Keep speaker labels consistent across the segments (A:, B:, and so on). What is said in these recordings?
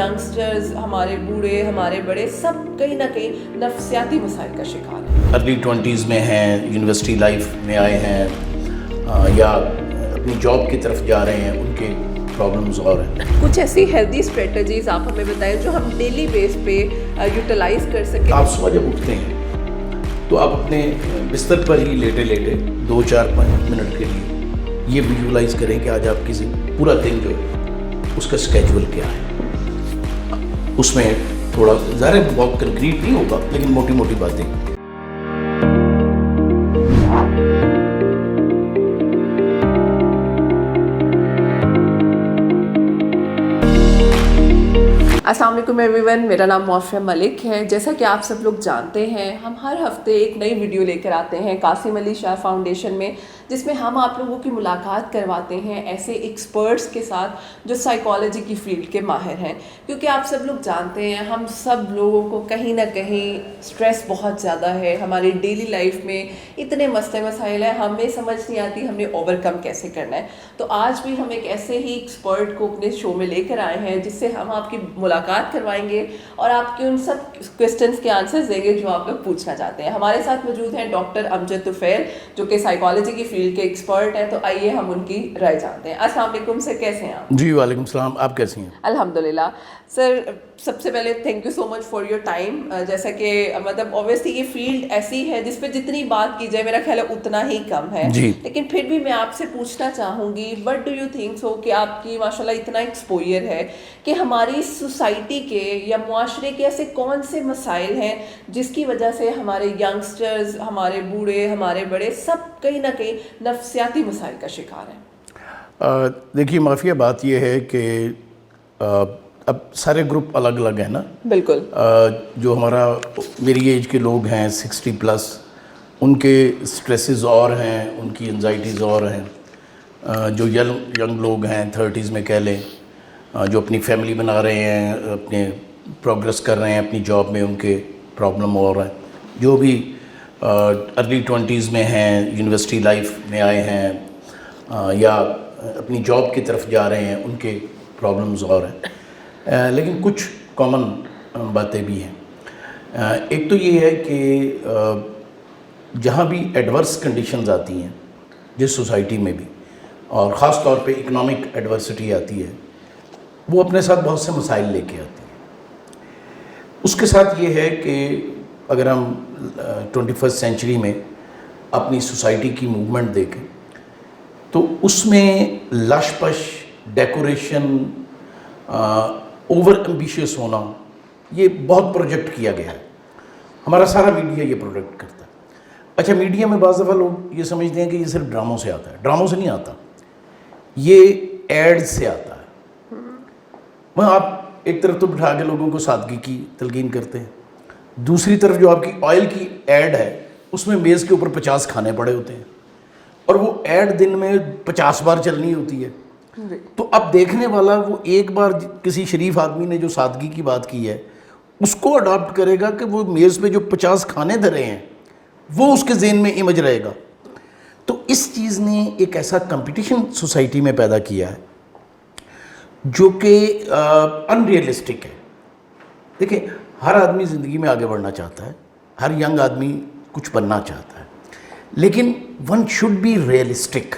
A: Youngsters, ہمارے بوڑھے، ہمارے بڑے، سب کہیں نہ کہیں نفسیاتی مسائل کا شکار ہیں۔
B: ارلی 20s میں ہیں، یونیورسٹی لائف میں آئے ہیں یا اپنی جاب کی طرف جا رہے ہیں، ان کے پرابلمز اور ہیں۔
A: کچھ ایسی ہیلدی اسٹریٹجیز آپ ہمیں بتائیں جو ہم ڈیلی بیس پہ یوٹیلائز کر سکیں۔
B: آپ صبح جب اٹھتے ہیں تو آپ اپنے بستر پر ہی لیٹے لیٹے 2-4-5 منٹ کے لیے یہ ویژولائز کریں کہ آج آپ کی پورا دن جو ہے اس کا اسکیجول کیا ہے۔ اس میں تھوڑا ظاہر بہت کنکریٹ نہیں ہوگا لیکن موٹی موٹی باتیں۔
A: السلام علیکم ایوری ون، میرا نام موافیہ ملک ہے۔ جیسا کہ آپ سب لوگ جانتے ہیں، ہم ہر ہفتے ایک نئی ویڈیو لے کر آتے ہیں قاسم علی شاہ فاؤنڈیشن میں، جس میں ہم آپ لوگوں کی ملاقات کرواتے ہیں ایسے ایکسپرٹس کے ساتھ جو سائیکالوجی کی فیلڈ کے ماہر ہیں، کیونکہ آپ سب لوگ جانتے ہیں ہم سب لوگوں کو کہیں نہ کہیں اسٹریس بہت زیادہ ہے، ہماری ڈیلی لائف میں اتنے مسئلے مسائل ہیں، ہمیں سمجھ نہیں آتی ہمیں اوور کم کیسے کرنا ہے۔ تو آج بھی ہم ایک ایسے ہی ایکسپرٹ کو اپنے شو میں لے کر آئے ہیں جس سے ہم آپ کی ملاقات کروائیں گے اور آپ کے ان سب کوسچنس کے آنسرز دیں گے جو آپ لوگ پوچھنا چاہتے ہیں۔ ہمارے ساتھ موجود ہیں ڈاکٹر امجد طفیل جو کہ سائیکالوجی کی فیلڈ کے ایکسپرٹ ہیں، تو آئیے ہم ان کی رائے جانتے ہیں۔ السلام علیکم سر، کیسے ہیں آپ؟
B: جی وعلیکم السلام، آپ کیسی ہیں؟
A: الحمدللہ سر، سب سے پہلے thank you so much for your time. جیسا کہ مطلب اوبویسلی یہ فیلڈ ایسی ہے جس پہ جتنی بات کی جائے میرا خیال ہے اتنا ہی کم ہے، لیکن پھر بھی میں آپ سے پوچھنا چاہوں گی what do you think so کہ آپ کی ماشاء اللہ اتنا ایکسپوئر ہے کہ ہماری سوسائٹی کے یا معاشرے کے ایسے کون سے مسائل ہیں جس کی وجہ سے ہمارے ینگسٹرز، ہمارے بوڑھے، ہمارے بڑے، سب کہیں نہ کہیں نفسیاتی مسائل کا شکار ہیں؟
B: دیکھیے معافیہ، بات یہ ہے کہ اب سارے گروپ الگ الگ ہیں نا۔
A: بالکل۔
B: جو میری ایج کے لوگ ہیں 60+، ان کے سٹریسز اور ہیں، ان کی انزائٹیز اور ہیں۔ جو ینگ لوگ ہیں 30s میں کہہ لیں، جو اپنی فیملی بنا رہے ہیں، اپنے پروگرس کر رہے ہیں اپنی جاب میں، ان کے پرابلم اور ہیں۔ جو بھی ارلی 20s میں ہیں، یونیورسٹی لائف میں آئے ہیں یا اپنی جاب کی طرف جا رہے ہیں، ان کے پرابلمز اور ہیں۔ لیکن کچھ کامن باتیں بھی ہیں۔ ایک تو یہ ہے کہ جہاں بھی ایڈورس کنڈیشنز آتی ہیں جس سوسائٹی میں بھی، اور خاص طور پہ اکنامک ایڈورسٹی آتی ہے، وہ اپنے ساتھ بہت سے مسائل لے کے آتی ہے۔ اس کے ساتھ یہ ہے کہ اگر ہم 21 سینچری میں اپنی سوسائٹی کی موومنٹ دیکھیں تو اس میں لش پش، ڈیکوریشن، اوور ایمبیشیس ہونا، یہ بہت پروجیکٹ کیا گیا ہے۔ ہمارا سارا میڈیا یہ پروجیکٹ کرتا ہے۔ اچھا، میڈیا میں بعض دفعہ لوگ یہ سمجھتے ہیں کہ یہ صرف ڈراموں سے آتا ہے۔ ڈراموں سے نہیں آتا، یہ ایڈ سے آتا ہے۔ میں آپ ایک طرف تو بٹھا کے لوگوں کو سادگی کی تلقین کرتے ہیں، دوسری طرف جو آپ کی آئل کی ایڈ ہے اس میں میز کے اوپر 50 کھانے پڑے ہوتے ہیں، اور وہ ایڈ دن میں 50 بار چلنی ہوتی ہے۔ تو اب دیکھنے والا وہ ایک بار کسی شریف آدمی نے جو سادگی کی بات کی ہے اس کو اڈاپٹ کرے گا کہ وہ میز پہ جو 50 کھانے دھرے ہیں وہ اس کے ذہن میں امیج رہے گا۔ تو اس چیز نے ایک ایسا کمپٹیشن سوسائٹی میں پیدا کیا ہے جو کہ ان ریئلسٹک ہے۔ دیکھیں، ہر آدمی زندگی میں آگے بڑھنا چاہتا ہے، ہر ینگ آدمی کچھ بننا چاہتا ہے، لیکن ون شوڈ بی ریئلسٹک۔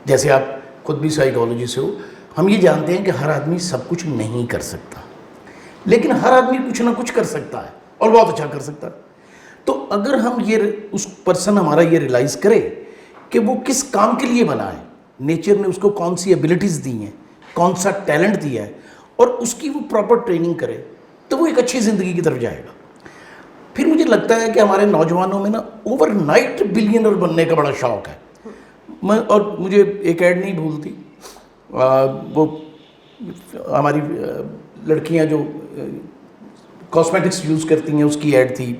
B: جیسے آپ خود بھی سائیکالوجی سے ہو، ہم یہ جانتے ہیں کہ ہر آدمی سب کچھ نہیں کر سکتا، لیکن ہر آدمی کچھ نہ کچھ کر سکتا ہے اور بہت اچھا کر سکتا ہے۔ تو اگر ہم اس پرسن ہمارا یہ ریلائز کرے کہ وہ کس کام کے لیے بنا ہے، نیچر نے اس کو کون سی ایبلٹیز دی ہیں، کون سا ٹیلنٹ دیا ہے، اور اس کی وہ پراپر ٹریننگ کرے، تو وہ ایک اچھی زندگی کی طرف جائے گا۔ پھر مجھے لگتا ہے کہ ہمارے نوجوانوں میں نا اوور نائٹ بلینئر بننے کا بڑا شوق ہے۔ اور مجھے ایک ایڈ نہیں بھولتی، وہ ہماری لڑکیاں جو کاسمیٹکس یوز کرتی ہیں اس کی ایڈ تھی۔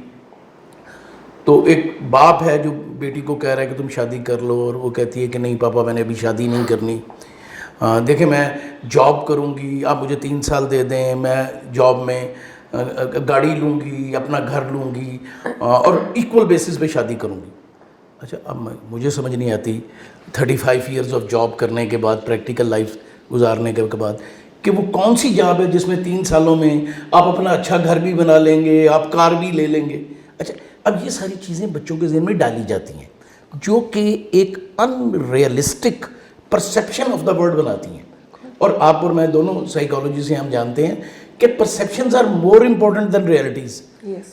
B: تو ایک باپ ہے جو بیٹی کو کہہ رہا ہے کہ تم شادی کر لو، اور وہ کہتی ہے کہ نہیں پاپا، میں نے ابھی شادی نہیں کرنی، دیکھیں میں جاب کروں گی، آپ مجھے 3 سال دے دیں، میں جاب میں گاڑی لوں گی، اپنا گھر لوں گی، اور ایکول بیسس پہ شادی کروں گی۔ اچھا، اب مجھے سمجھ نہیں آتی 35 ایئرز آف جاب کرنے کے بعد، پریکٹیکل لائف گزارنے کے بعد، کہ وہ کون سی جاب ہے جس میں 3 سالوں میں آپ اپنا اچھا گھر بھی بنا لیں گے, آپ کار بھی لے لیں گے. اچھا, اب یہ ساری چیزیں بچوں کے ذہن میں ڈالی جاتی ہیں جو کہ ایک unrealistic perception of the world بناتی ہیں. اور آپ اور میں دونوں سائیکالوجی سے ہم جانتے ہیں کہ perceptions are more important than realities.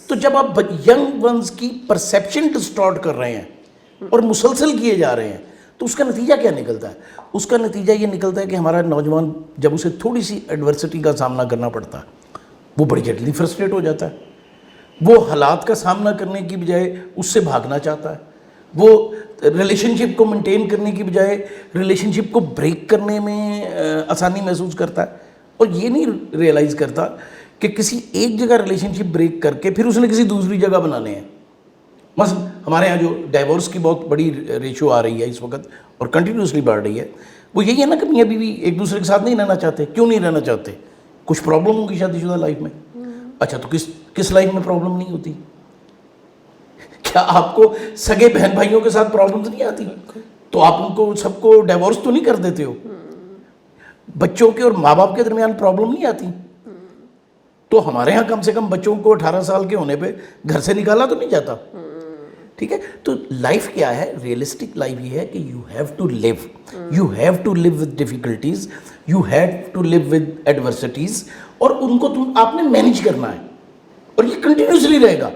B: تو جب آپ ینگ ونز کی پرسیپشن ڈسٹارٹ کر رہے ہیں اور مسلسل کیے جا رہے ہیں تو اس کا نتیجہ کیا نکلتا ہے؟ اس کا نتیجہ یہ نکلتا ہے کہ ہمارا نوجوان جب اسے تھوڑی سی ایڈورسٹی کا سامنا کرنا پڑتا ہے وہ بڑی جلدی فرسٹریٹ ہو جاتا ہے. وہ حالات کا سامنا کرنے کی بجائے اس سے بھاگنا چاہتا ہے. وہ ریلیشن شپ کو مینٹین کرنے کی بجائے ریلیشن شپ کو بریک کرنے میں آسانی محسوس کرتا ہے, اور یہ نہیں ریئلائز کرتا کہ کسی ایک جگہ ریلیشن شپ بریک کر کے پھر اس نے کسی دوسری جگہ بنانے ہیں. مثلا ہمارے ہاں جو ڈائیورس کی بہت بڑی ریشو آ رہی ہے اس وقت اور کنٹینیوسلی بڑھ رہی ہے, وہ یہی ہے نا کہ میاں بیوی ایک دوسرے کے ساتھ نہیں رہنا چاہتے. کیوں نہیں رہنا چاہتے؟ کچھ پرابلم ہوگی شادی شدہ لائف میں. اچھا, تو کس لائف میں پرابلم نہیں ہوتی؟ کیا آپ کو سگے بہن بھائیوں کے ساتھ پرابلمز نہیں آتی؟ تو آپ ان کو سب کو ڈائیورس تو نہیں کر دیتے ہو؟ بچوں کے اور ماں باپ کے درمیان پرابلم نہیں آتی؟ تو ہمارے ہاں کم سے کم بچوں کو 18 سال کے ہونے پہ گھر سے نکالا تو نہیں جاتا. ٹھیک ہے, تو لائف کیا ہے؟ ریئلسٹک لائف یہ ہے کہ you have to live, you have to live with difficulties, you have to live with adversities, اور ان کو آپ نے مینیج کرنا ہے, اور یہ کنٹینیوسلی رہے گا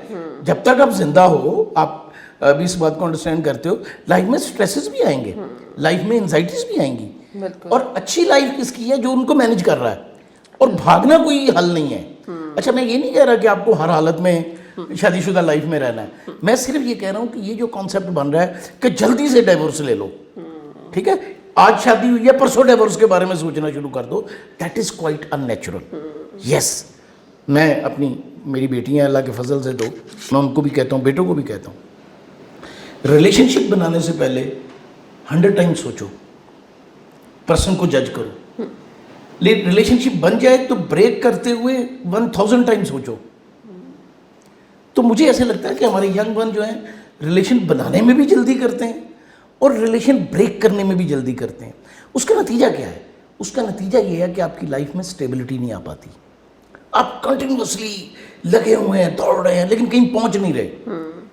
B: جب تک آپ زندہ ہو. آپ بھی اس بات کو انڈرسٹینڈ کرتے ہو, لائف میں سٹریسز بھی آئیں گے, لائف میں انزائٹیز بھی آئیں گی, اور اچھی لائف کس کی ہے؟ جو ان کو مینیج کر رہا ہے, اور بھاگنا کوئی حل نہیں ہے. اچھا, میں یہ نہیں کہہ رہا کہ آپ کو ہر حالت میں شادی شدہ لائف میں رہنا ہے, میں صرف یہ کہہ رہا ہوں کہ یہ جو کانسیپٹ بن رہا ہے کہ جلدی سے ڈائیورس لے لو, ٹھیک ہے, آج شادی ہوئی ہے پرسوں ڈائیورس کے بارے میں سوچنا شروع کر دو, that is quite unnatural. Yes, میں اپنی میری بیٹی ہیں اللہ کے فضل سے دو, میں ان کو بھی کہتا ہوں, بیٹوں کو بھی کہتا ہوں, ریلیشن شپ بنانے سے پہلے 100 ٹائم سوچو, پرسن کو جج کرو. ریلیشن شپ بن جائے تو بریک کرتے ہوئے 1000 ٹائم سوچو. تو مجھے ایسے لگتا ہے کہ ہمارے ینگ ون جو ہیں ریلیشن بنانے میں بھی جلدی کرتے ہیں اور ریلیشن بریک کرنے میں بھی جلدی کرتے ہیں. اس کا نتیجہ کیا ہے؟ اس کا نتیجہ یہ ہے کہ آپ کی لائف میں سٹیبلٹی نہیں آ پاتی. آپ کنٹینیوسلی لگے ہوئے ہیں, دوڑ رہے ہیں, لیکن کہیں پہنچ نہیں رہے,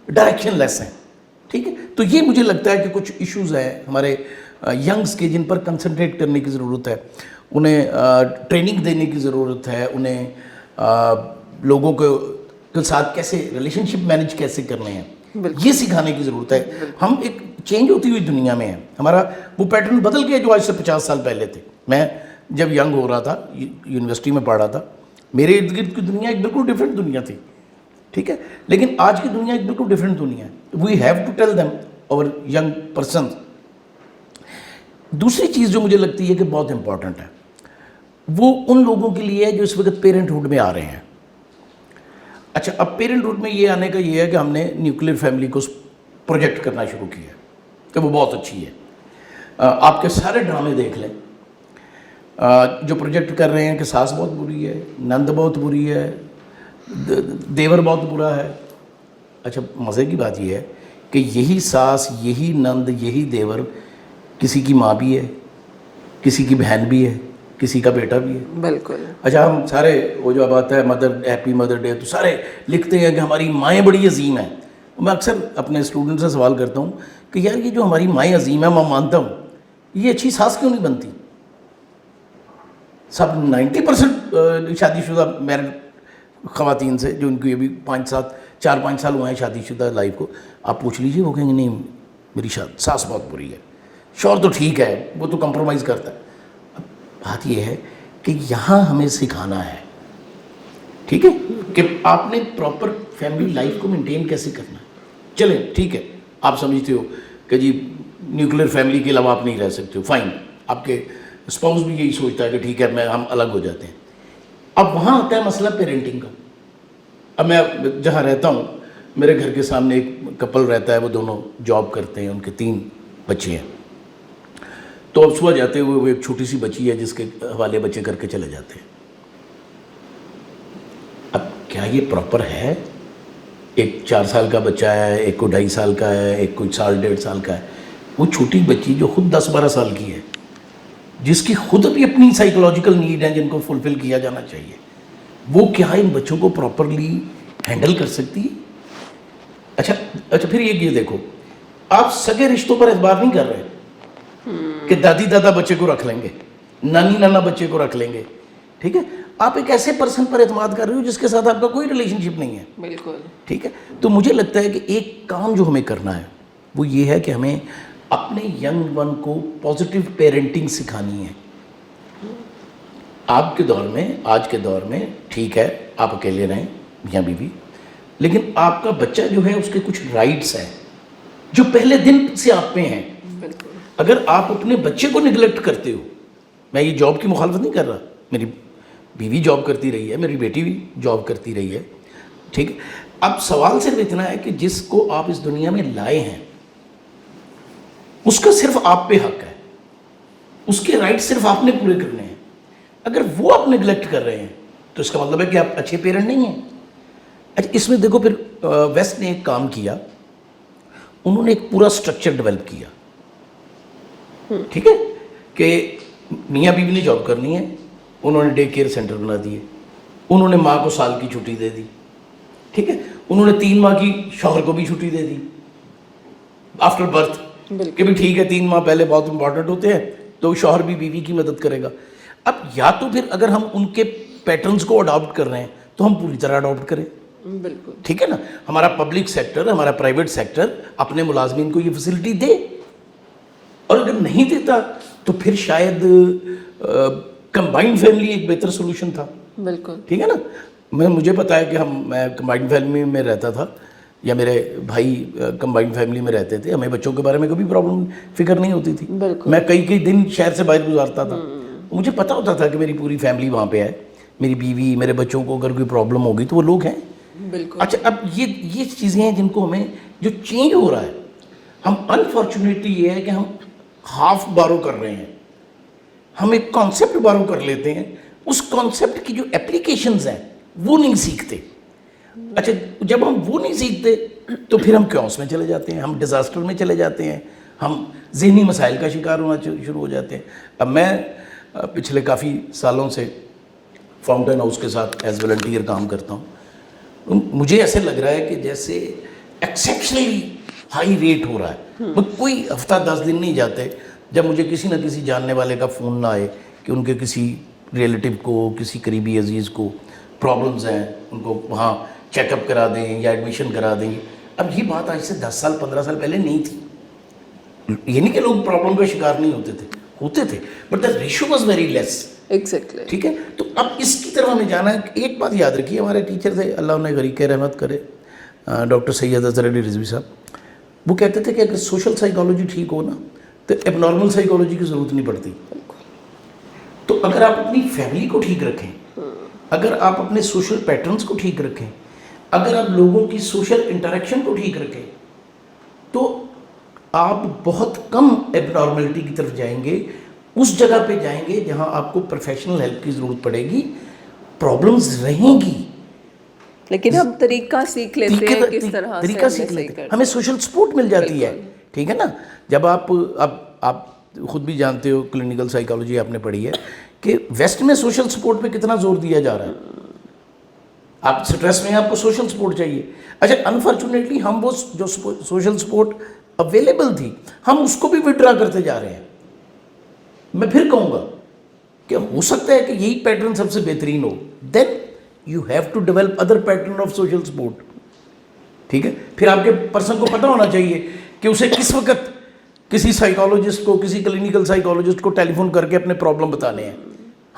B: ڈائریکشن لیس ہیں. ٹھیک ہے, تو یہ مجھے لگتا ہے کہ کچھ ایشوز ہیں ہمارے ینگز کے جن پر کنسنٹریٹ کرنے کی ضرورت ہے. انہیں ٹریننگ دینے کی ضرورت ہے, انہیں لوگوں کے ساتھ کیسے ریلیشن شپ مینیج کیسے کرنے ہیں یہ سکھانے کی ضرورت ہے. ہم ایک چینج ہوتی ہوئی دنیا میں ہیں, ہمارا وہ پیٹرن بدل گیا جو آج سے 50 سال پہلے تھے. میں جب ینگ ہو رہا تھا, یونیورسٹی میں پڑھ رہا تھا, میرے ارد گرد کی دنیا ایک بالکل ڈفرینٹ دنیا تھی. ٹھیک ہے, لیکن آج کی دنیا ایک بالکل ڈفرینٹ دنیا ہے. We have to tell them اور ینگ پرسن. دوسری چیز جو مجھے لگتی ہے کہ بہت امپورٹنٹ ہے وہ ان لوگوں کے لیے ہے جو اس وقت پیرنٹ ہوڈ میں آ رہے ہیں. اچھا, اب پیرنٹ ہوڈ میں یہ آنے کا یہ ہے کہ ہم نے نیوکلیر فیملی کو پروجیکٹ کرنا شروع کیا ہے کہ وہ بہت اچھی ہے. آپ کے سارے ڈرامے دیکھ لیں جو پروجیکٹ کر رہے ہیں کہ ساس بہت بری ہے, نند بہت بری ہے, دیور بہت برا ہے. اچھا, مزے کی بات یہ ہے کہ یہی ساس, یہی نند, یہی دیور کسی کی ماں بھی ہے, کسی کی بہن بھی ہے, کسی کا بیٹا بھی ہے.
A: بالکل.
B: اچھا, ہم سارے وہ جو اب آتا ہے مدر ہیپی مدر ڈے تو سارے لکھتے ہیں کہ ہماری مائیں بڑی عظیم ہیں. میں اکثر اپنے اسٹوڈنٹ سے سوال کرتا ہوں کہ یار یہ جو ہماری مائیں عظیم ہیں میں مانتا ہوں, یہ اچھی ساس کیوں نہیں بنتی؟ سب 90% شادی شدہ میرڈ خواتین سے جو ان کی ابھی 4-5 سال ہوئے ہیں شادی شدہ لائف کو, آپ پوچھ لیجیے, وہ کہیں گے نہیں میری ساس بہت بری ہے. شوہر تو ٹھیک ہے, وہ تو کمپرومائز کرتا ہے. اب بات یہ ہے کہ یہاں ہمیں سکھانا ہے, ٹھیک ہے, کہ آپ نے پراپر فیملی لائف کو مینٹین کیسے کرنا ہے. چلیں ٹھیک ہے, آپ سمجھتے ہو کہ جی نیوکلیر فیملی کے علاوہ آپ نہیں رہ سکتے ہو, فائن, آپ کے اسپاؤس بھی یہی سوچتا ہے کہ ٹھیک ہے ہم الگ ہو جاتے ہیں. اب وہاں آتا ہے مسئلہ پیرنٹنگ کا. اب میں جہاں رہتا ہوں میرے گھر کے سامنے ایک کپل رہتا ہے, وہ دونوں جاب کرتے ہیں, ان کے 3 بچے ہیں. تو اب صبح جاتے ہوئے وہ ایک چھوٹی سی بچی ہے جس کے حوالے بچے کر کے چلے جاتے ہیں. اب کیا یہ پراپر ہے؟ ایک 4 سال کا بچہ ہے, ایک کو 2.5 سال کا ہے, ایک کو 1.5 سال کا ہے. وہ چھوٹی بچی جو خود 10-12 سال کی ہے جس کی خود بھی اپنی سائیکولوجیکل نیڈ ہیں جن کو فلفل کیا جانا چاہیے, وہ کیا ان بچوں کو پراپرلی ہینڈل کر سکتی ہے؟ اچھا پھر یہ دیکھو, آپ سگے رشتوں پر اعتبار نہیں کر رہے کہ دادی دادا بچے کو رکھ لیں گے, نانی نانا بچے کو رکھ لیں گے, ٹھیک ہے, آپ ایک ایسے پرسن پر اعتماد کر رہے ہو جس کے ساتھ آپ کا کوئی ریلیشن شپ نہیں ہے.
A: بالکل
B: ٹھیک ہے, تو مجھے لگتا ہے کہ ایک کام جو ہمیں کرنا ہے وہ یہ ہے کہ ہمیں اپنے ینگ ون کو پازیٹیو پیرنٹنگ سکھانی ہے. آپ کے دور میں, آج کے دور میں ٹھیک ہے آپ اکیلے رہیں میاں بیوی, لیکن آپ کا بچہ جو ہے اس کے کچھ رائٹس ہیں جو پہلے دن سے آپ پہ ہیں. اگر آپ اپنے بچے کو نگلیکٹ کرتے ہو, میں یہ جاب کی مخالفت نہیں کر رہا, میری بیوی جاب کرتی رہی ہے, میری بیٹی بھی جاب کرتی رہی ہے, ٹھیک ہے, اب سوال صرف اتنا ہے کہ جس کو آپ اس دنیا میں لائے ہیں اس کا صرف آپ پہ حق ہے, اس کے رائٹ صرف آپ نے پورے کرنے ہیں. اگر وہ آپ نگلیکٹ کر رہے ہیں تو اس کا مطلب ہے کہ آپ اچھے پیرنٹ نہیں ہیں. اچھا اس میں دیکھو پھر ویسٹ نے ایک کام کیا, انہوں نے ایک پورا سٹرکچر ڈیولپ کیا, ٹھیک ہے, کہ میاں بیوی نے جاب کرنی ہے, انہوں نے ڈے کیئر سینٹر بنا دیے, انہوں نے ماں کو سال کی چھٹی دے دی, ٹھیک ہے, انہوں نے 3 ماہ کی شوہر کو بھی چھٹی دے دی آفٹر برتھ, کہ بھی ٹھیک ہے 3 ماہ پہلے بہت امپورٹنٹ ہوتے ہیں تو شوہر بھی بیوی کی مدد کرے گا. اب یا تو پھر اگر ہم ان کے پیٹرنز کو اڈاپٹ کر رہے ہیں تو ہم پوری طرح اڈاپٹ کریں,
A: بالکل
B: ٹھیک ہے نا, ہمارا پبلک سیکٹر, ہمارا پرائیویٹ سیکٹر اپنے ملازمین کو یہ فیسلٹی دے, اور اگر نہیں دیتا تو پھر شاید کمبائنڈ فیملی ایک بہتر سولوشن تھا.
A: بالکل
B: ٹھیک ہے نا, مجھے پتا ہے کہ میں کمبائنڈ فیملی میں رہتا تھا, یا میرے بھائی کمبائنڈ فیملی میں رہتے تھے, ہمیں بچوں کے بارے میں کبھی پرابلم فکر نہیں ہوتی تھی. میں کئی دن شہر سے باہر گزارتا تھا, مجھے پتا ہوتا تھا کہ میری پوری فیملی وہاں پہ ہے, میری بیوی, میرے بچوں کو اگر کوئی پرابلم ہوگی تو وہ لوگ ہیں.
A: بالکل.
B: اچھا اب یہ چیزیں ہیں جن کو ہمیں, جو چینج ہو رہا ہے, ہم انفارچونیٹلی یہ ہے کہ ہم ہاف بارو کر رہے ہیں, ہم ایک کانسیپٹ بارو کر لیتے ہیں, اس کانسیپٹ کی جو اپلیکیشنز ہیں وہ نہیں سیکھتے. اچھا جب ہم وہ نہیں سیکھتے تو پھر ہم کیوس میں چلے جاتے ہیں, ہم ڈیزاسٹر میں چلے جاتے ہیں, ہم ذہنی مسائل کا شکار ہونا شروع ہو جاتے ہیں. اب میں پچھلے کافی سالوں سے فاؤنٹین ہاؤس کے ساتھ ایز والنٹیئر کام کرتا ہوں. مجھے ایسے لگ رہا ہے کہ جیسے ایکسیپشنلی ہائی ریٹ ہو رہا ہے. کوئی ہفتہ 10 دن نہیں جاتے جب مجھے کسی نہ کسی جاننے والے کا فون نہ آئے کہ ان کے کسی ریلیٹیو کو, کسی قریبی عزیز کو پرابلمز ہیں, ان کو وہاں چیک اپ کرا دیں یا ایڈمیشن کرا دیں. اب یہ بات آج سے 10 سال 15 سال پہلے نہیں تھی. یہ نہیں کہ لوگ پرابلم کا شکار نہیں ہوتے تھے, but the ratio was very less.
A: Exactly.
B: ٹھیک ہے, تو اب اس کی طرف ہمیں جانا ہے. ایک بات یاد رکھیے, ہمارے ٹیچر تھے, اللہ انہیں غریق رحمت کرے, ڈاکٹر سید اظہر علی رضوی صاحب, وہ کہتے تھے کہ اگر سوشل سائیکالوجی ٹھیک ہو نا تو اب نارمل سائیکالوجی کی ضرورت نہیں پڑتی. تو اگر آپ اپنی فیملی کو ٹھیک رکھیں, اگر آپ اپنے سوشل پیٹرنز کو ٹھیک رکھیں, اگر آپ لوگوں کی سوشل انٹریکشن کو ٹھیک رکھیں, تو آپ بہت کم ایب نارملٹی کی طرف جائیں گے. اس جگہ پہ جائیں گے جہاں آپ کو پروفیشنل ہیلپ کی ضرورت پڑے گی, پرابلمز رہیں گی,
A: لیکن ہم طریقہ سیکھ لیتے ہیں کس طرح سے
B: طریقہ سیکھ لیتے ہیں, ہمیں سوشل سپورٹ مل جاتی ہے. ٹھیک ہے نا, جب آپ خود بھی جانتے ہو, کلینکل سائیکالوجی آپ نے پڑھی ہے کہ ویسٹ میں سوشل سپورٹ پہ کتنا زور دیا جا رہا ہے. آپ سٹریس میں آپ کو سوشل سپورٹ چاہیے. اچھا انفارچونیٹلی ہم وہ جو سوشل سپورٹ اویلیبل تھی ہم اس کو بھی وڈرا کرتے جا رہے ہیں. میں پھر کہوں گا کہ ہو سکتا ہے کہ یہی پیٹرن سب سے بہترین ہو, then you have to develop other pattern of social support. ٹھیک ہے, پھر آپ کے پرسن کو پتہ ہونا چاہیے کہ اسے کس وقت کسی سائیکالوجسٹ کو, کسی کلینکل سائیکالوجسٹ کو ٹیلی فون کر کے اپنے پرابلم بتانے ہیں.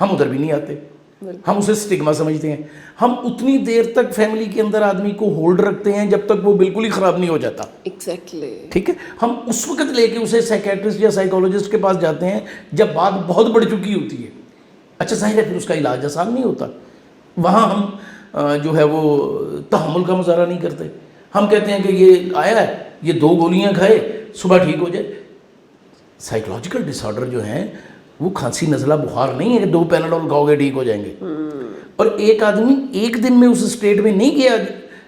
B: ہم ادھر بھی نہیں آتے, ہم اسے اسٹگما سمجھتے ہیں. ہم اتنی دیر تک فیملی کے اندر آدمی کو ہولڈ رکھتے ہیں جب تک وہ بالکل ہی خراب نہیں ہو جاتا.
A: ایگزیکٹلی.
B: ٹھیک ہے, ہم اس وقت لے کے اسے سائیکیٹرسٹ یا سائیکالوجسٹ کے پاس جاتے ہیں جب بات بہت بڑھ چکی ہوتی ہے. اچھا ظاہر ہے پھر اس کا علاج آسان نہیں ہوتا. وہاں ہم جو ہے وہ تحمل کا مظاہرہ نہیں کرتے. ہم کہتے ہیں کہ یہ آیا ہے, یہ 2 گولیاں کھائے صبح ٹھیک ہو جائے. سائیکولوجیکل ڈس آرڈر جو ہیں وہ کھانسی نزلہ بخار نہیں ہے کہ 2 پیناڈول کھاؤ گے ٹھیک ہو جائیں گے. اور ایک آدمی ایک دن میں اس اسٹیٹ میں نہیں گیا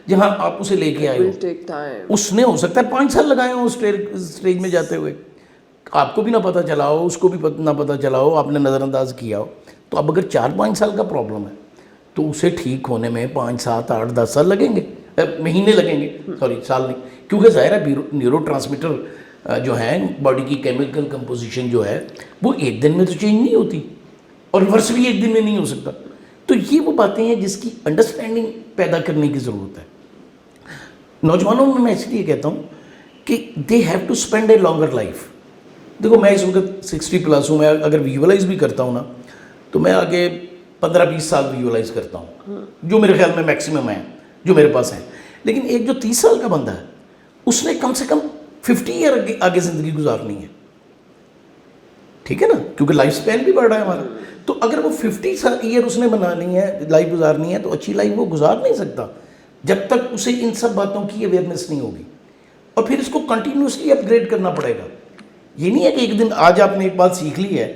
B: جہاں آپ اسے لے کے آئے ہو. اس نے ہو سکتا ہے 5 سال لگائے ہوں اسٹیج میں جاتے ہوئے. آپ کو بھی نہ پتہ چلا ہو, اس کو بھی نہ پتہ چلا ہو, آپ نے نظر انداز کیا ہو. تو اب اگر 4-5 سال کا پرابلم ہے تو اسے ٹھیک ہونے میں 5, 7, 8, 10 سال لگیں گے, مہینے لگیں گے, سال نہیں. کیونکہ ظاہر ہے نیورو ٹرانسمیٹر جو ہیں, باڈی کی کیمیکل کمپوزیشن جو ہے وہ ایک دن میں تو چینج نہیں ہوتی, اور ریورس بھی ایک دن میں نہیں ہو سکتا. تو یہ وہ باتیں ہیں جس کی انڈرسٹینڈنگ پیدا کرنے کی ضرورت ہے. نوجوانوں میں اس لیے کہتا ہوں کہ they have to spend a longer life. دیکھو میں اس وقت 60+ ہوں, میں اگر ویژولائز بھی کرتا ہوں نا تو میں آگے 15-20 سال ویژولائز کرتا ہوں, جو میرے خیال میں میکسیمم ہیں جو میرے پاس ہیں. لیکن ایک جو 30 سال کا بندہ ہے اس نے کم سے کم 50 ایئر آگے زندگی گزارنی ہے, ٹھیک ہے نا, کیونکہ لائف سپین بھی بڑھ رہا ہے ہمارا. تو اگر وہ 50 ایئر اس نے بنانی ہے, لائف گزارنی ہے, تو اچھی لائف وہ گزار نہیں سکتا جب تک اسے ان سب باتوں کی اویئرنیس نہیں ہوگی. اور پھر اس کو کنٹینیوسلی اپ گریڈ کرنا پڑے گا. یہ نہیں ہے کہ ایک دن آج آپ نے ایک بات سیکھ لی ہے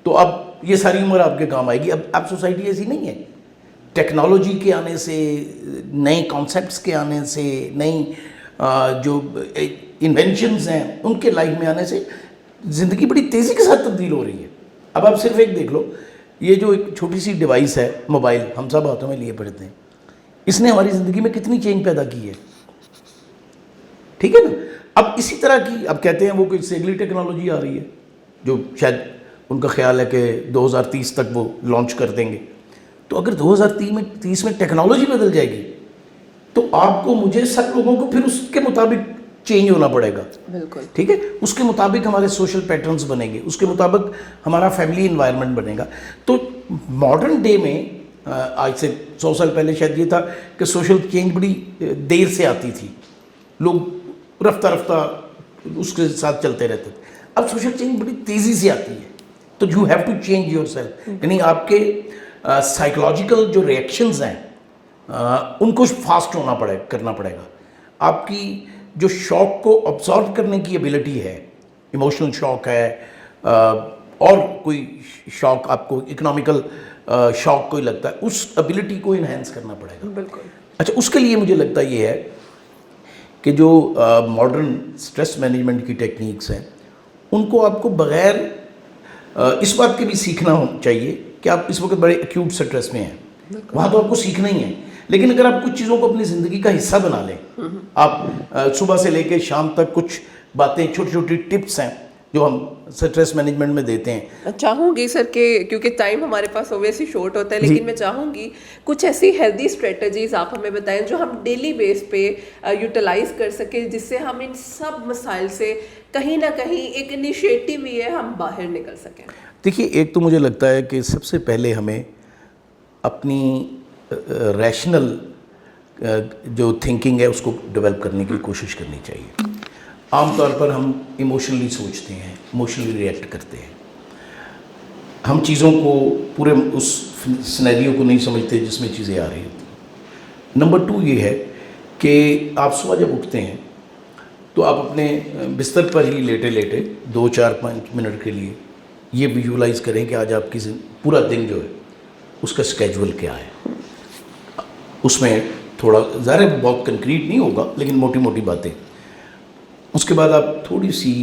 B: تو اب یہ ساری عمر آپ کے کام آئے گی. اب سوسائٹی ایسی نہیں ہے. ٹیکنالوجی کے آنے سے, نئے کانسیپٹس کے آنے سے, نئی جو انوینشنز ہیں ان کے لائف میں آنے سے زندگی بڑی تیزی کے ساتھ تبدیل ہو رہی ہے. اب آپ صرف ایک دیکھ لو, یہ جو ایک چھوٹی سی ڈیوائس ہے موبائل, ہم سب ہاتھوں میں لیے پڑتے ہیں, اس نے ہماری زندگی میں کتنی چینج پیدا کی ہے, ٹھیک ہے نا. اب اسی طرح کی اب کہتے ہیں وہ کوئی اگلی ٹیکنالوجی آ رہی ہے جو شاید ان کا خیال ہے کہ 2030 تک وہ لانچ کر دیں گے. تو اگر 2030 میں ٹیکنالوجی بدل جائے گی تو آپ کو, مجھے, سب لوگوں کو پھر اس کے مطابق چینج ہونا پڑے گا. بالکل ٹھیک ہے. اس کے مطابق ہمارے سوشل پیٹرنز بنیں گے, اس کے مطابق ہمارا فیملی انوائرمنٹ بنے گا. تو ماڈرن ڈے میں آج سے 100 سال پہلے شاید یہ تھا کہ سوشل چینج بڑی دیر سے آتی تھی, لوگ رفتہ رفتہ اس کے ساتھ چلتے رہتے تھے. اب سوشل چینج بڑی تیزی سے آتی ہے, تو you have to change yourself. یعنی آپ کے سائیکولوجیکل جو ریئیکشنز ہیں ان کو فاسٹ کرنا پڑے گا. آپ کی جو شوق کو ابزارو کرنے کی ایبلٹی ہے, ایموشنل شوق ہے, اور کوئی شوق آپ کو اکنامیکل شوق کوئی لگتا ہے, اس ایبلٹی کو انہینس کرنا پڑے گا. بالکل. اچھا, اس کے لیے مجھے لگتا یہ ہے کہ جو ماڈرن اسٹریس مینجمنٹ کی ٹیکنیکس ہیں ان کو آپ کو بغیر اس بات کے بھی سیکھنا چاہیے کہ آپ اس وقت بڑے ایکیوٹ اسٹریس میں ہیں, وہاں تو آپ کو سیکھنا ہی ہے. لیکن اگر آپ کچھ چیزوں کو اپنی زندگی کا حصہ بنا لیں, آپ صبح سے لے کے شام تک کچھ باتیں, چھوٹی چھوٹی ٹپس ہیں جو ہم اسٹریس مینجمنٹ میں دیتے ہیں.
A: چاہوں گی سر کہ کیونکہ ٹائم ہمارے پاس اوبیسلی شارٹ ہوتا ہے, لیکن میں چاہوں گی کچھ ایسی ہیلدی اسٹریٹجیز آپ ہمیں بتائیں جو ہم ڈیلی بیس پہ یوٹیلائز کر سکیں, جس سے ہم ان سب مسائل سے کہیں نہ کہیں ایک انیشیٹو بھی ہے ہم باہر نکل سکیں.
B: دیکھیے, ایک تو مجھے لگتا ہے کہ سب سے پہلے ہمیں اپنی ریشنل جو تھنکنگ ہے اس کو ڈیولپ کرنے کی کوشش کرنی چاہیے. عام طور پر ہم ایموشنلی سوچتے ہیں, ایموشنلی ریئیکٹ کرتے ہیں, ہم چیزوں کو پورے اس سینیریو کو نہیں سمجھتے جس میں چیزیں آ رہی ہوتی ہیں. نمبر 2 یہ ہے کہ آپ صبح جب اٹھتے ہیں تو آپ اپنے بستر پر ہی لیٹے لیٹے 2-4-5 منٹ کے لیے یہ ویژولائز کریں کہ آج آپ کی پورا دن جو ہے اس کا اسکیجول کیا ہے. اس میں تھوڑا ظاہر بہت کنکریٹ نہیں ہوگا لیکن موٹی موٹی باتیں. اس کے بعد آپ تھوڑی سی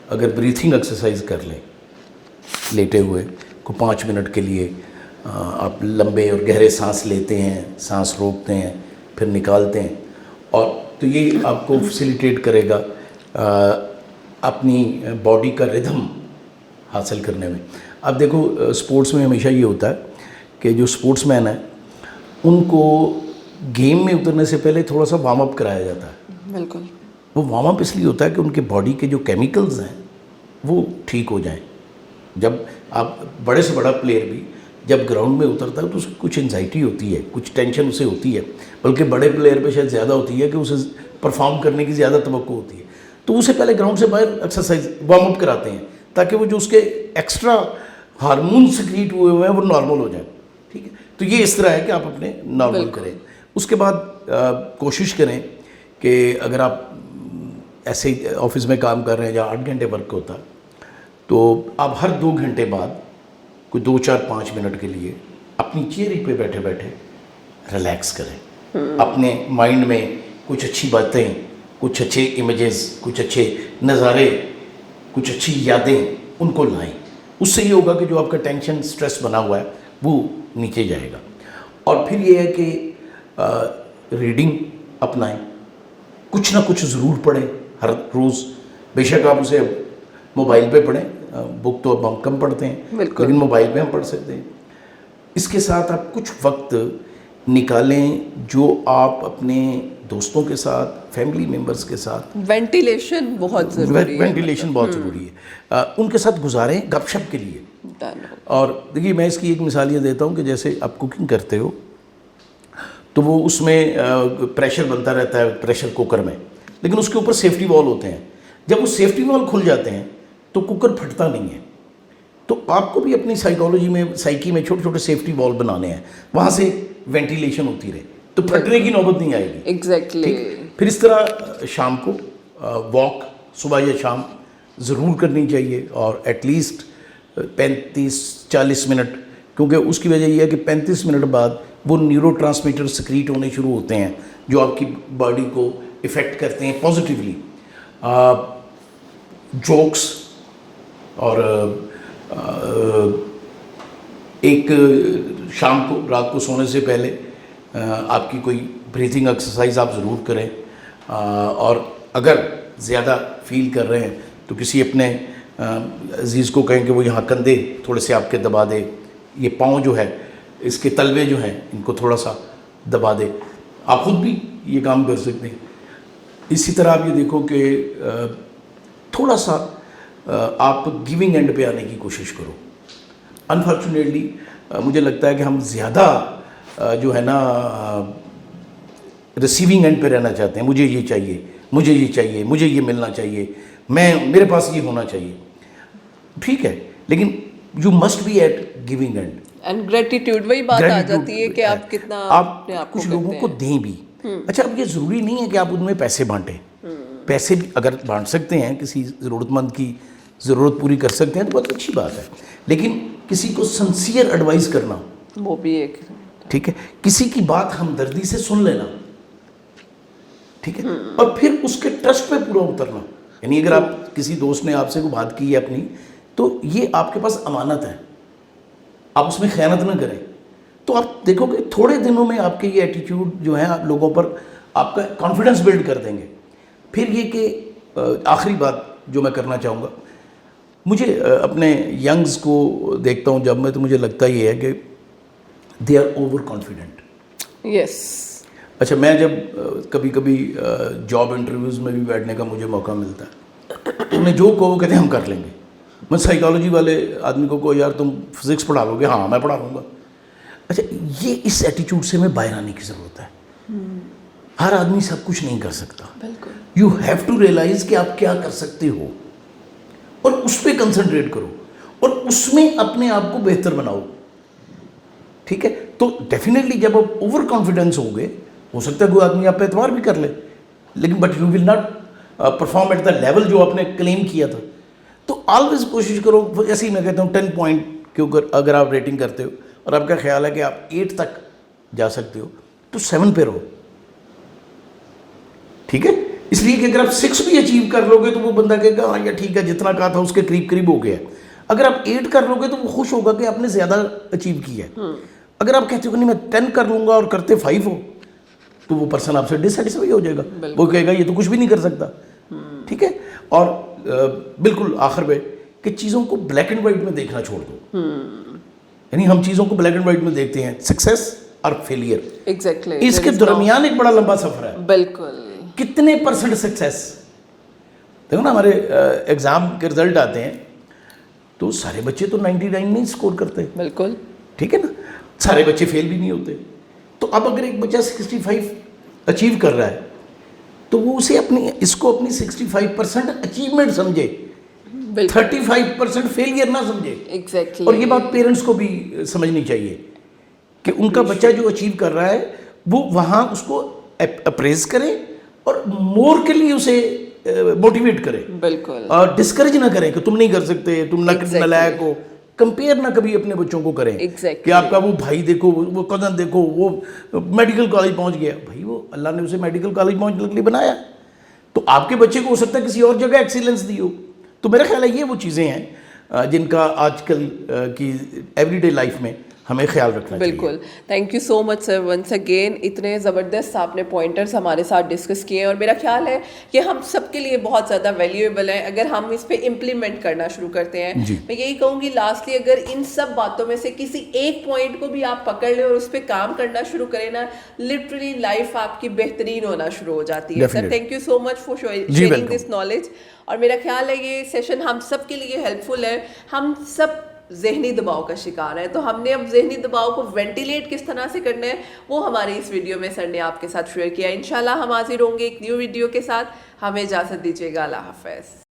B: اگر بریتھنگ ایکسرسائز کر لیں لیٹے ہوئے کو 5 منٹ کے لیے, آپ لمبے اور گہرے سانس لیتے ہیں, سانس روکتے ہیں, پھر نکالتے ہیں, اور تو یہ آپ کو فیسیلیٹیٹ کرے گا اپنی باڈی کا ردھم حاصل کرنے میں. اب دیکھو, اسپورٹس میں ہمیشہ یہ ہوتا ہے کہ جو اسپورٹس مین ہیں ان کو گیم میں اترنے سے پہلے تھوڑا سا وارم اپ کرایا جاتا ہے. بالکل. وہ وارم اپ اس لیے ہوتا ہے کہ ان کے باڈی کے جو کیمیکلز ہیں وہ ٹھیک ہو جائیں. جب آپ بڑے سے بڑا پلیئر بھی جب گراؤنڈ میں اترتا ہے تو اس کو کچھ انزائٹی ہوتی ہے, کچھ ٹینشن اسے ہوتی ہے, بلکہ بڑے پلیئر پہ شاید زیادہ ہوتی ہے کہ اسے پرفارم کرنے کی زیادہ توقع ہوتی ہے. تو اسے پہلے گراؤنڈ سے باہر ایکسرسائز وارم اپ کراتے ہیں تاکہ وہ جو اس کے ایکسٹرا ہارمون سیکریٹ ہوئے ہیں وہ نارمل ہو جائیں. ٹھیک ہے. تو یہ اس طرح ہے کہ آپ اپنے نارمل کریں. اس کے بعد کوشش کریں کہ اگر آپ ایسے آفس میں کام کر رہے ہیں جہاں 8 گھنٹے ورک ہوتا تو آپ ہر 2 گھنٹے بعد کوئی 2-4-5 منٹ کے لیے اپنی چیئر پہ بیٹھے بیٹھے ریلیکس کریں. اپنے مائنڈ میں کچھ اچھی باتیں, کچھ اچھے امیجز, کچھ اچھے نظارے کچھ اچھی یادیں ان کو لائیں. اس سے یہ ہوگا کہ جو آپ کا ٹینشن اسٹریس بنا ہوا ہے وہ نیچے جائے گا. اور پھر یہ ہے کہ ریڈنگ اپنائیں, کچھ نہ کچھ ضرور پڑھیں ہر روز. بے شک آپ اسے موبائل پہ پڑھیں, بک تو اب ہم کم پڑھتے ہیں لیکن موبائل پہ ہم پڑھ سکتے ہیں. اس کے ساتھ آپ کچھ وقت نکالیں جو آپ اپنے دوستوں کے ساتھ, فیملی ممبرس کے ساتھ,
A: وینٹیلیشن بہت ضروری ہے,
B: وینٹیلیشن بہت ضروری ہے, ان کے ساتھ گزاریں گپ شپ کے لیے. اور دیکھیے میں اس کی ایک مثال یہ دیتا ہوں کہ جیسے آپ کوکنگ کرتے ہو تو وہ اس میں پریشر بنتا رہتا ہے پریشر کوکر میں, لیکن اس کے اوپر سیفٹی وال ہوتے ہیں. جب وہ سیفٹی وال کھل جاتے ہیں تو کوکر پھٹتا نہیں ہے. تو آپ کو بھی اپنی سائیکالوجی میں, سائیکی میں چھوٹے چھوٹے سیفٹی وال بنانے ہیں, وہاں سے وینٹیلیشن ہوتی رہے تو پھٹنے کی نوبت نہیں آئے گی.
A: ایگزیکٹلی.
B: پھر اس طرح شام کو واک صبح یا شام ضرور کرنی چاہیے, اور ایٹ لیسٹ 35-40 منٹ, کیونکہ اس کی وجہ یہ ہے کہ 35 منٹ بعد وہ نیورو ٹرانسمیٹر سکریٹ ہونے شروع ہوتے ہیں جو آپ کی باڈی کو افیکٹ کرتے ہیں پازیٹیولی. جوکس اور ایک شام کو رات کو سونے سے پہلے آپ کی کوئی بریتھنگ ایکسرسائز آپ ضرور کریں. اور اگر زیادہ فیل کر رہے ہیں تو کسی اپنے عزیز کو کہیں کہ وہ یہاں کندھے تھوڑے سے آپ کے دبا دے, یہ پاؤں جو ہے اس کے تلوے جو ہیں ان کو تھوڑا سا دبا دے. آپ خود بھی یہ کام کر سکتے ہیں. اسی طرح آپ یہ دیکھو کہ تھوڑا سا آپ گیونگ اینڈ پہ آنے کی کوشش کرو. انفارچونیٹلی مجھے لگتا ہے کہ ہم زیادہ جو ہے نا ریسیونگ اینڈ پہ رہنا چاہتے ہیں. مجھے یہ چاہیے, مجھے یہ چاہیے, مجھے یہ ملنا چاہیے, میرے پاس یہ ہونا چاہیے. ٹھیک ہے, لیکن you must be at giving end.
A: And gratitude, وہی بات آ جاتی ہے کہ آپ کتنا
B: آپ کچھ لوگوں کو دیں بھی. اچھا, اب یہ ضروری نہیں ہے کہ آپ ان میں پیسے بانٹیں. پیسے بھی اگر بانٹ سکتے ہیں, کسی ضرورت مند کی ضرورت پوری کر سکتے ہیں تو بہت اچھی بات ہے. لیکن کسی کو سنسیئر ایڈوائز کرنا,
A: وہ بھی ایک,
B: ٹھیک ہے, کسی کی بات ہمدردی سے سن لینا, ٹھیک ہے, اور پھر اس کے ٹرسٹ پہ پورا اترنا. یعنی اگر آپ کسی دوست نے آپ سے کوئی بات کی ہے اپنی, تو یہ آپ کے پاس امانت ہے, آپ اس میں خیانت نہ کریں. تو آپ دیکھو کہ تھوڑے دنوں میں آپ کے یہ ایٹیٹیوڈ جو ہے آپ لوگوں پر آپ کا کانفیڈنس بلڈ کر دیں گے. پھر یہ کہ آخری بات جو میں کرنا چاہوں گا, مجھے اپنے ینگز کو دیکھتا ہوں جب میں, تو مجھے لگتا یہ ہے کہ دے آر اوور کانفیڈنٹ.
A: یس.
B: اچھا, میں جب کبھی کبھی جاب انٹرویوز میں بھی بیٹھنے کا مجھے موقع ملتا ہے, انہیں جو کہو وہ کہتے ہیں ہم کر لیں گے. میں سائیکالوجی والے آدمی کو کہو یار تم فزکس پڑھا لو گے, ہاں میں پڑھا لوں گا. اچھا, یہ اس ایٹیٹیوڈ سے میں باہر آنے کی ضرورت ہے. ہر آدمی سب کچھ نہیں کر سکتا.
A: بالکل.
B: یو ہیو ٹو ریئلائز کہ آپ کیا کر سکتے ہو اور اس پہ کنسنٹریٹ کرو اور اس میں اپنے آپ کو بہتر بناؤ. ٹھیک ہے, تو ڈیفینیٹلی جب آپ اوور کانفیڈنس ہو گے, ہو سکتا ہے کوئی آدمی آپ پہ اعتبار بھی کر لے, لیکن but you will not perform at the level جو آپ نے کلیم کیا تھا. تو آلویز کوشش کرو, ایسے ہی میں کہتا ہوں 10 پوائنٹ کے اوپر اگر آپ ریٹنگ کرتے ہو اور آپ کا خیال ہے کہ آپ 8 تک جا سکتے ہو تو 7 پہ رہو. ٹھیک ہے, اس لیے کہ اگر آپ 6 بھی اچیو کر لو گے تو وہ بندہ کہے گا ہاں یا ٹھیک ہے جتنا کہا تھا اس کے قریب قریب ہو گیا. اگر آپ 8 کر لو گے تو وہ خوش ہوگا کہ آپ نے زیادہ اچیو کیا ہے. اگر آپ کہتے ہو کہ نہیں میں 10 کر لوں گا اور کرتے 5 ہو تو وہ پرسن آپ سے ڈسسیٹسفائی ہو جائے گا, وہ کہے گا یہ تو کچھ بھی نہیں کر سکتا. ٹھیک ہے, اور بالکل آخر میں کہ چیزوں کو بلیک اینڈ وائٹ میں دیکھنا چھوڑ دو. یعنی ہم چیزوں کو بلیک اینڈ وائٹ میں دیکھتے ہیں, سکسیس اور فیلئر.
A: ایگزیکٹلی.
B: اس کے درمیان ایک بڑا لمبا سفر ہے.
A: بالکل.
B: کتنے % سکسیس. دیکھو نا, ہمارے ایگزام کے رزلٹ آتے ہیں تو سارے بچے تو 99 نہیں اسکور کرتے. بالکل. ٹھیک ہے نا, سارے بچے فیل بھی نہیں ہوتے. تو اب اگر ایک بچہ 65 اچیو کر رہا ہے تو وہ اسے اس کو اپنی 65% اچیومنٹ سمجھے, 35% فیلئر نہ سمجھے.
A: ایگزیکٹلی.
B: اور یہ بات پیرنٹس کو بھی سمجھنی چاہیے کہ ان کا بچہ جو اچیو کر رہا ہے وہ وہاں اس کو اپریز کرے اور مور کے لیے اسے موٹیویٹ کرے. بالکل. اور ڈسکریج نہ کریں کہ تم نہیں کر سکتے, تم نالائق ہو. کمپیئر نہ کبھی اپنے بچوں کو کریں کہ آپ کا وہ بھائی دیکھو, وہ کزن دیکھو, وہ میڈیکل کالج پہنچ گیا. بھائی وہ اللہ نے اسے میڈیکل کالج پہنچنے کے لیے بنایا, تو آپ کے بچے کو ہو سکتا ہے کسی اور جگہ ایکسیلنس دی ہو, تو میرا خیال ہے یہ وہ چیزیں ہیں جن کا آج کل کی ایوری ڈے لائف میں ہمیں خیال رکھنا چاہیے.
A: بالکل. Thank you so much sir once again. اتنے زبردست آپ نے پوائنٹرز ہمارے ساتھ ڈسکس کیے ہیں اور میرا خیال ہے کہ ہم سب کے لیے بہت زیادہ ویلیویبل ہیں اگر ہم اس پہ امپلیمنٹ کرنا شروع کرتے ہیں. میں یہی کہوں گی لاسٹلی اگر ان سب باتوں میں سے کسی ایک پوائنٹ کو بھی آپ پکڑ لیں اور اس پہ کام کرنا شروع کریں نا, لٹرلی لائف آپ کی بہترین ہونا شروع ہو جاتی ہے. Sir thank you so much for sharing this knowledge. اور میرا خیال ہے یہ سیشن ہم سب کے لیے ہیلپ فل ہے. ہم سب ذہنی دباؤ کا شکار ہے, تو ہم نے اب ذہنی دباؤ کو وینٹیلیٹ کس طرح سے کرنا ہے وہ ہماری اس ویڈیو میں سر نے آپ کے ساتھ شیئر کیا. انشاءاللہ ہم حاضر ہوں گے ایک نیو ویڈیو کے ساتھ. ہمیں اجازت دیجیے گا. اللہ حافظ.